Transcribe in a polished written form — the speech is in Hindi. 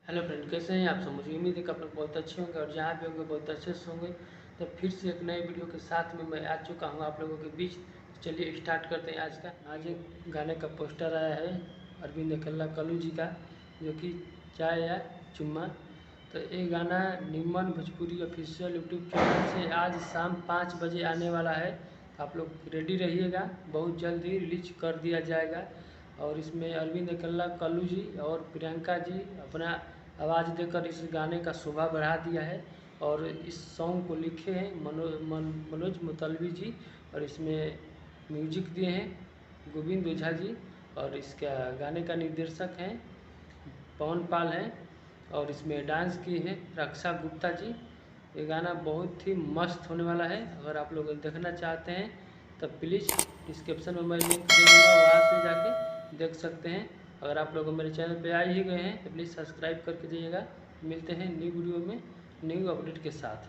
हेलो फ्रेंड, कैसे हैं आप सब। मुझे उम्मीद है कि आप लोग बहुत अच्छे होंगे और जहाँ भी होंगे बहुत अच्छे से होंगे। तो फिर से एक नए वीडियो के साथ में मैं आ चुका हूँ आप लोगों के बीच। चलिए स्टार्ट करते हैं आज एक गाने का पोस्टर आया है अरविंद अकेला कल्लू जी का, जो कि चाय या चुम्मा। तो ये गाना निम्न भोजपुरी ऑफिशियल यूट्यूब चैनल से आज शाम 5 बजे आने वाला है। तो आप लोग रेडी रहिएगा, बहुत जल्द ही रिलीज कर दिया जाएगा। और इसमें अरविंद अकेला कल्लू जी और प्रियंका जी अपना आवाज़ देकर इस गाने का शोभा बढ़ा दिया है। और इस सॉन्ग को लिखे हैं मनोज मुतलबी जी, और इसमें म्यूजिक दिए हैं गोविंद ओझा जी। और इसका गाने का निर्देशक हैं पवन पाल हैं, और इसमें डांस किए हैं रक्षा गुप्ता जी। ये गाना बहुत ही मस्त होने वाला है। अगर आप लोग देखना चाहते हैं तो प्लीज़ डिस्क्रिप्शन में मैं लिंक दे दूँगा, वहाँ से जाके देख सकते हैं। अगर आप लोग मेरे चैनल पे आ ही गए हैं तो प्लीज़ सब्सक्राइब करके जाइएगा। मिलते हैं न्यू वीडियो में न्यू अपडेट के साथ।